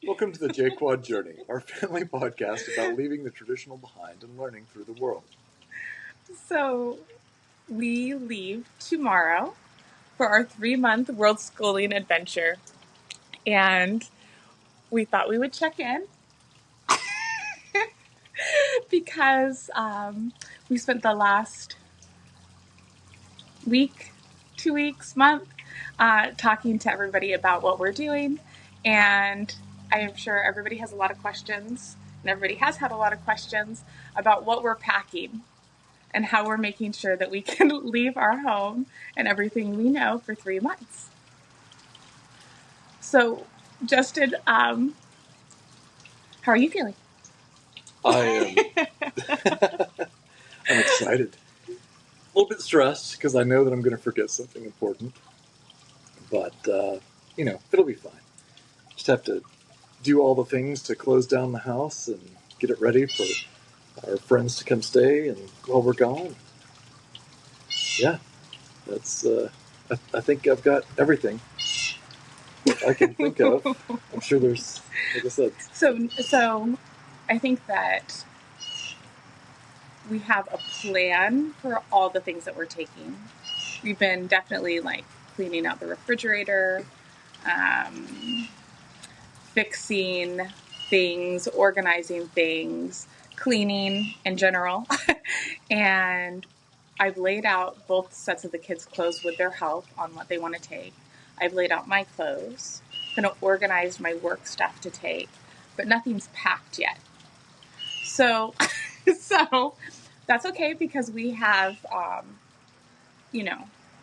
Welcome to the J-Quad Journey, our family podcast about leaving the traditional behind and learning through the world. So we leave tomorrow for our 3-month Worldschooling adventure. And we thought we would check in because we spent the last week, 2 weeks, month, talking to everybody about what we're doing. And I am sure everybody has a lot of questions, and everybody has had a lot of questions about what we're packing and how we're making sure that we can leave our home and everything we know for 3 months. So, Justin, how are you feeling? I am I'm excited. A little bit stressed because I know that I'm going to forget something important. But, it'll be fine. Just have to do all the things to close down the house and get it ready for our friends to come stay and while we're gone. Yeah, that's, I think I've got everything I can think of. I'm sure there's, like I said. So I think that we have a plan for all the things that we're taking. We've been definitely cleaning out the refrigerator, fixing things, organizing things, cleaning in general. And I've laid out both sets of the kids' clothes with their help on what they want to take. I've laid out my clothes. I'm going to organize my work stuff to take, but nothing's packed yet. So that's okay because we have,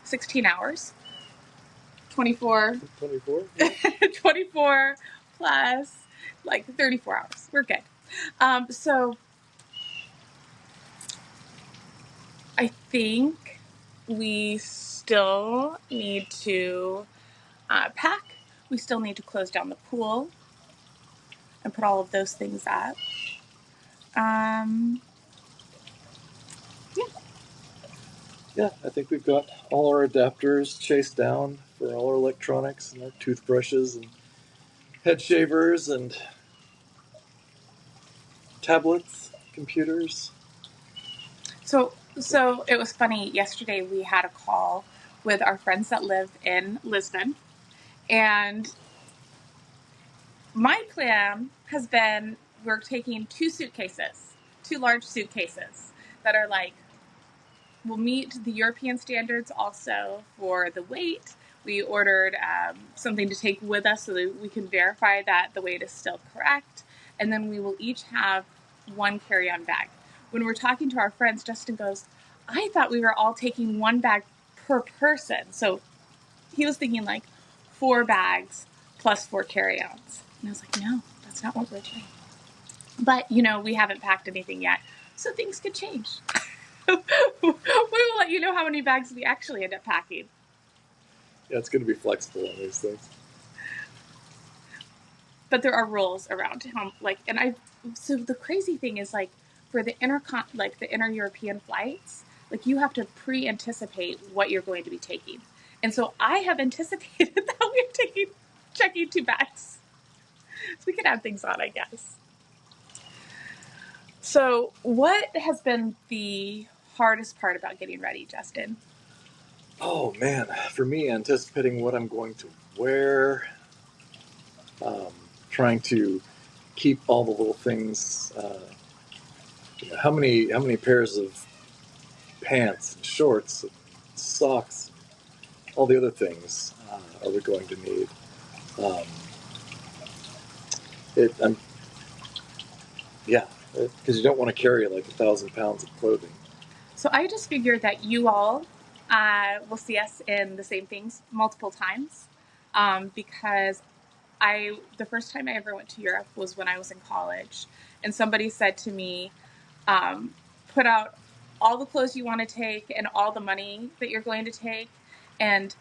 16 hours, 24 plus 34 hours. We're good. So I think we still need to pack. We still need to close down the pool and put all of those things up. Yeah, I think we've got all our adapters chased down for all our electronics and our toothbrushes and head shavers and tablets, computers. So it was funny. Yesterday we had a call with our friends that live in Lisbon, and my plan has been we're taking 2 large suitcases that are will meet the European standards also for the weight. We ordered something to take with us so that we can verify that the weight is still correct. And then we will each have 1 carry-on bag. When we're talking to our friends, Justin goes, I thought we were all taking 1 bag per person. So he was thinking 4 bags plus 4 carry-ons. And I was like, no, that's not what we're doing. But, we haven't packed anything yet. So things could change. We will let you know how many bags we actually end up packing. Yeah, it's going to be flexible on these things. But there are rules around him. So the crazy thing is for the inter-European flights, you have to pre-anticipate what you're going to be taking. And so I have anticipated that we're checking 2 bags. So we could add things on, I guess. So what has been the hardest part about getting ready, Justin? Oh, man. For me, anticipating what I'm going to wear, trying to keep all the little things, how many pairs of pants and shorts and socks, all the other things are we going to need? Because you don't want to carry 1,000 pounds of clothing. So I just figured that you all will see us in the same things multiple times because the first time I ever went to Europe was when I was in college, and somebody said to me, put out all the clothes you want to take and all the money that you're going to take, and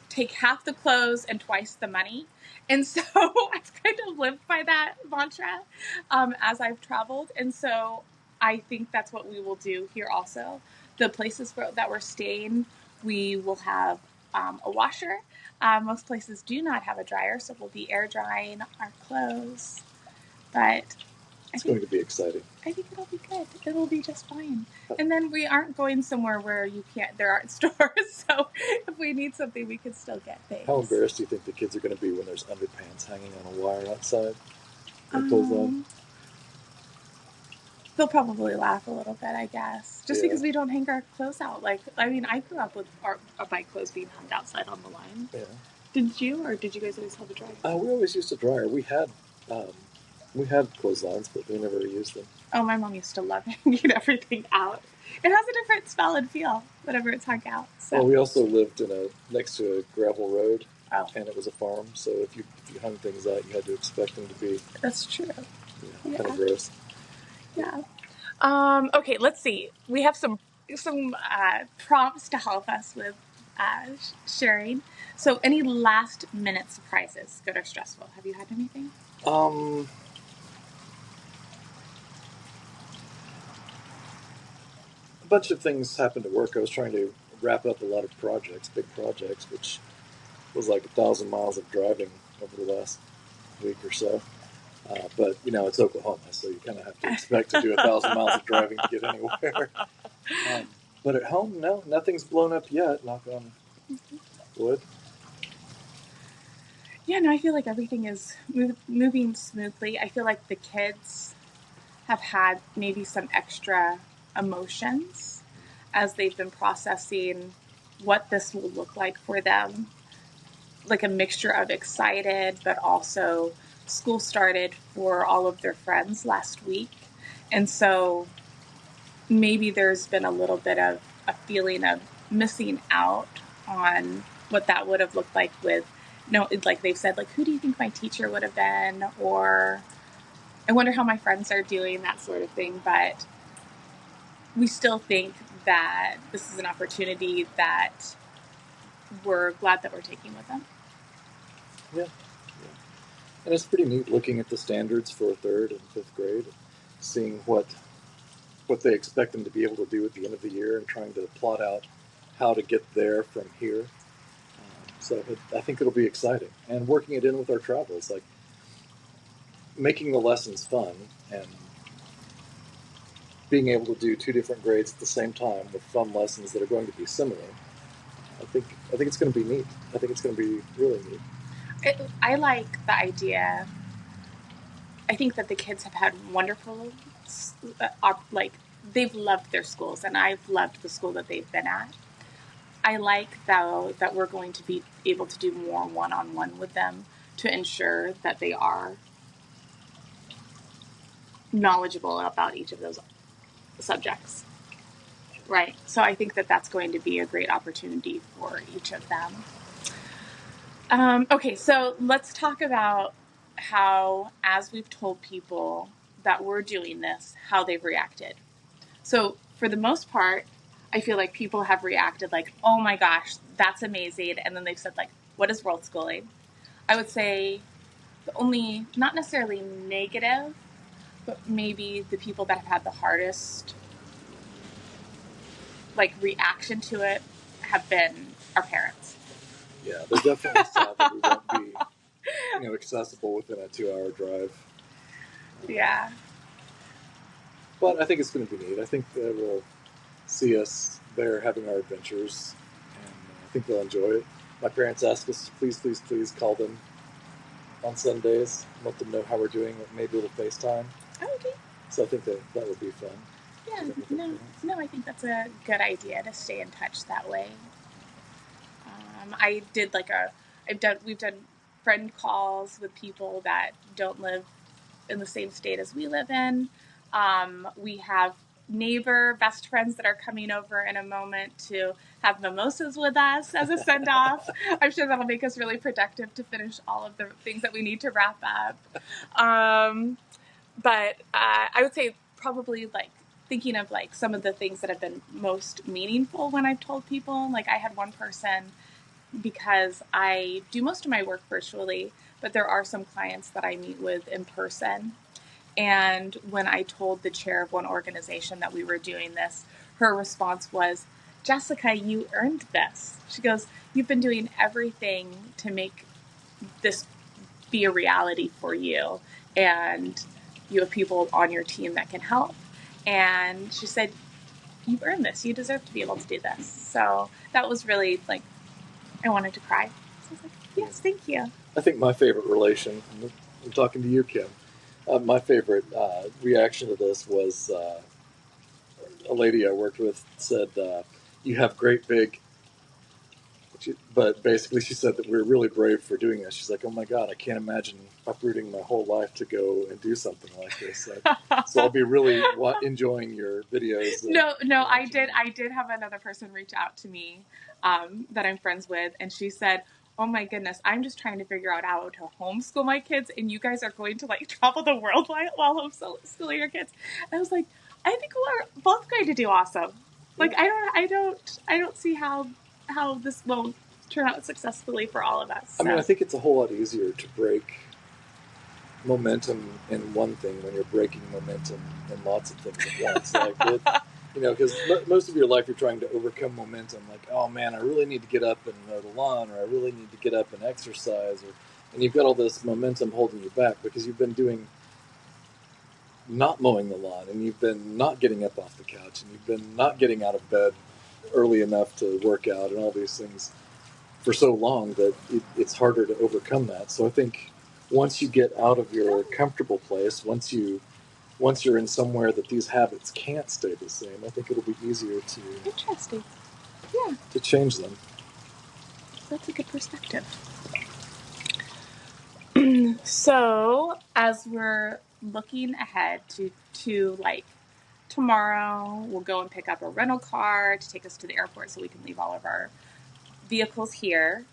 take half the clothes and twice the money. And so I've kind of lived by that mantra as I've traveled. And so I think that's what we will do here also. The places that we're staying, we will have a washer. Most places do not have a dryer, so we'll be air drying our clothes. But It's going to be exciting. I think it'll be good. It'll be just fine. And then we aren't going somewhere where there aren't stores. So if we need something, we can still get things. How embarrassed do you think the kids are going to be when there's underpants hanging on a wire outside? They'll probably laugh a little bit, I guess. Just because we don't hang our clothes out. Like, I mean, I grew up with my clothes being hung outside on the line. Yeah. Did you, or did you guys always have a dryer? We always used a dryer. We had clotheslines, but we never used them. Oh, my mom used to love hanging everything out. It has a different smell and feel whenever it's hung out. So. Well, we also lived next to a gravel road, and it was a farm. So if you hung things out, you had to expect them to be. That's true. Kind of gross. Yeah. Okay, let's see. We have some prompts to help us with sharing. So, any last minute surprises, good or stressful? Have you had anything? A bunch of things happened at work. I was trying to wrap up a lot of big projects, which was like 1,000 miles of driving over the last week or so. But, it's Oklahoma, so you kind of have to expect to do 1,000 miles of driving to get anywhere. But at home, no, nothing's blown up yet, knock on wood. Yeah, no, I feel like everything is moving smoothly. I feel like the kids have had maybe some extra emotions as they've been processing what this will look like for them. Like a mixture of excited, but also school started for all of their friends last week. And so maybe there's been a little bit of a feeling of missing out on what that would have looked like with, like they've said, like, who do you think my teacher would have been? Or I wonder how my friends are doing, that sort of thing. But we still think that this is an opportunity that we're glad that we're taking with them. Yeah. And it's pretty neat looking at the standards for 3rd and 5th grade and seeing what they expect them to be able to do at the end of the year and trying to plot out how to get there from here. So I think it'll be exciting. And working it in with our travels, like making the lessons fun and being able to do 2 different grades at the same time with fun lessons that are going to be similar. I think it's going to be neat. I think it's going to be really neat. I like the idea. I think that the kids have had wonderful, they've loved their schools, and I've loved the school that they've been at. I like, though, that we're going to be able to do more one-on-one with them to ensure that they are knowledgeable about each of those subjects. Right. So I think that that's going to be a great opportunity for each of them. Okay, so let's talk about how, as we've told people that we're doing this, how they've reacted. So for the most part, I feel like people have reacted like, oh my gosh, that's amazing. And then they've said like, what is Worldschooling? I would say the only, not necessarily negative, but maybe the people that have had the hardest reaction to it have been our parents. Yeah, they're definitely sad that we won't be, accessible within a 2-hour drive. Yeah. But I think it's going to be neat. I think they will see us there having our adventures, and I think they'll enjoy it. My parents asked us to please call them on Sundays, let them know how we're doing. Maybe a little FaceTime. Oh, okay. So I think that would be fun. Yeah, no, I think that's a good idea to stay in touch that way. We've done friend calls with people that don't live in the same state as we live in. We have best friends that are coming over in a moment to have mimosas with us as a send-off. I'm sure that'll make us really productive to finish all of the things that we need to wrap up. But I would say probably thinking of some of the things that have been most meaningful when I've told people. I had one person, because I do most of my work virtually, but there are some clients that I meet with in person. And when I told the chair of one organization that we were doing this, her response was, Jessica, you earned this. She goes, you've been doing everything to make this be a reality for you. And you have people on your team that can help. And she said, you've earned this. You deserve to be able to do this. So that was really like, I wanted to cry. So I was like, yes, thank you. I think my favorite relation, I'm talking to you, Kim, my favorite reaction to this was a lady I worked with said, you have great big, but basically she said that we were really brave for doing this. She's like, oh my God, I can't imagine uprooting my whole life to go and do something like this. So I'll be really enjoying your videos. No, I did have another person reach out to me that I'm friends with, and she said, oh my goodness, I'm just trying to figure out how to homeschool my kids, and you guys are going to like travel the world while homeschooling your kids. And I was like, I think we're both going to do awesome. Like, I don't see how this won't turn out successfully for all of us. So. I mean, I think it's a whole lot easier to break momentum in one thing when you're breaking momentum in lots of things at once. Like because most of your life you're trying to overcome momentum. Like, oh man, I really need to get up and mow the lawn, or I really need to get up and exercise, and you've got all this momentum holding you back because you've been doing not mowing the lawn, and you've been not getting up off the couch, and you've been not getting out of bed early enough to work out, and all these things for so long that it's harder to overcome that. So I think once you get out of your comfortable place, once you're in somewhere that these habits can't stay the same, I think it'll be easier to Interesting. Yeah. to change them. That's a good perspective. So as we're looking ahead to like tomorrow, we'll go and pick up a rental car to take us to the airport so we can leave all of our vehicles here.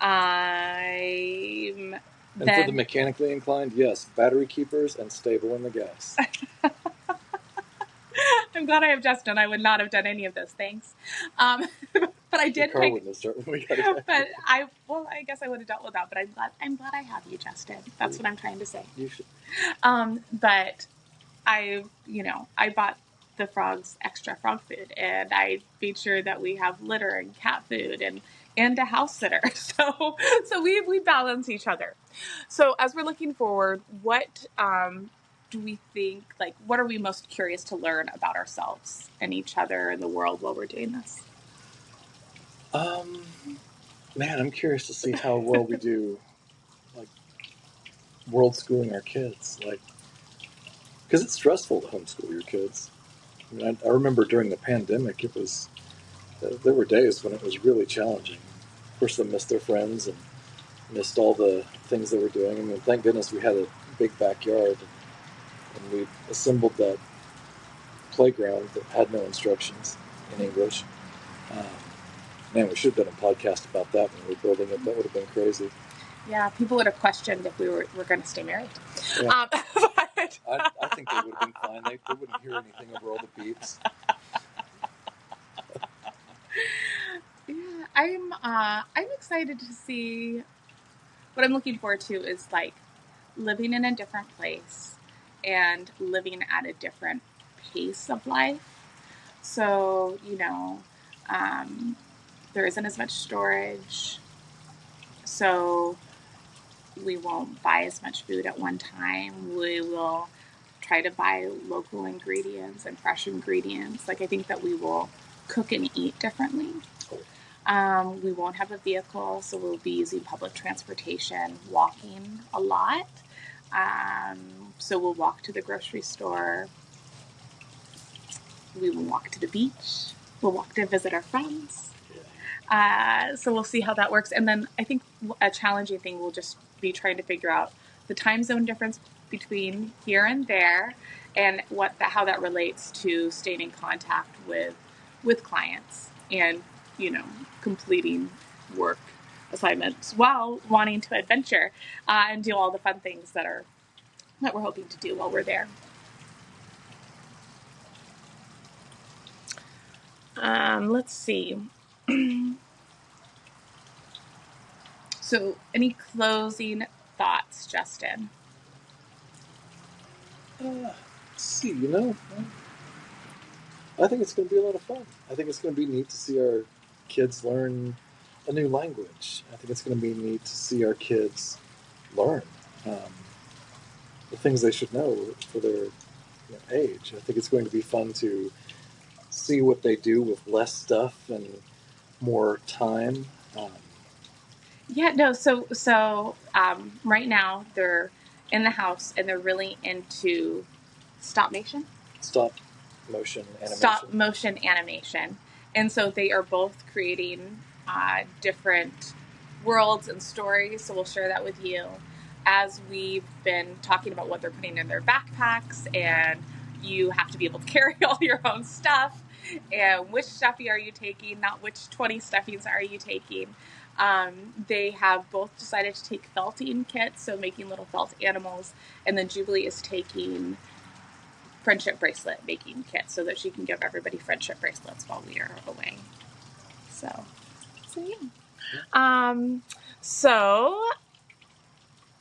And for the mechanically inclined, yes, battery keepers and stable in the gas. I'm glad I have Justin. I would not have done any of those things. But I did. The car wouldn't have started when we got it. But I guess I would have dealt with that. But I'm glad I have you, Justin. That's what I'm trying to say. You should. But I bought the frogs extra frog food, and I made sure that we have litter and cat food and a house sitter. So we balance each other. So as we're looking forward, what do we think, like, what are we most curious to learn about ourselves and each other and the world while we're doing this? Man, I'm curious to see how well we do, like, world schooling our kids. Like, because it's stressful to homeschool your kids. I mean, I remember during the pandemic, there were days when it was really challenging. Of course, they missed their friends and missed all the things they were doing. I mean, thank goodness we had a big backyard, and we assembled that playground that had no instructions in English. Man, we should have done a podcast about that when we were building it. That would have been crazy. Yeah, people would have questioned if we were going to stay married. Yeah. I think they would have been fine. They wouldn't hear anything over all the beeps. Yeah, I'm excited to see. What I'm looking forward to is like living in a different place and living at a different pace of life. So, there isn't as much storage. So we won't buy as much food at one time. We will try to buy local ingredients and fresh ingredients. Like, I think that we will cook and eat differently. We won't have a vehicle, so we'll be using public transportation, walking a lot. So we'll walk to the grocery store. We will walk to the beach. We'll walk to visit our friends. So we'll see how that works. And then I think a challenging thing will just be trying to figure out the time zone difference between here and there, and how that relates to staying in contact with clients and completing work assignments while wanting to adventure and do all the fun things that we're hoping to do while we're there. Let's see. So, any closing thoughts, Justin? Let's see, I think it's going to be a lot of fun. I think it's going to be neat to see our kids learn a new language. I think it's going to be neat to see our kids learn the things they should know for their age. I think it's going to be fun to see what they do with less stuff and more time. Yeah, no. So right now they're in the house and they're really into stop motion. Stop motion animation. Stop motion animation, and so they are both creating different worlds and stories. So we'll share that with you as we've been talking about what they're putting in their backpacks, and you have to be able to carry all your own stuff. And which stuffy are you taking? Not which 20 stuffies are you taking. They have both decided to take felting kits, so making little felt animals, and then Jubilee is taking friendship bracelet making kit so that she can give everybody friendship bracelets while we are away. So yeah. So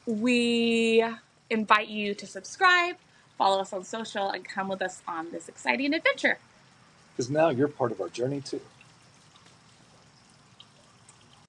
we invite you to subscribe, follow us on social, and come with us on this exciting adventure. Because now you're part of our journey too.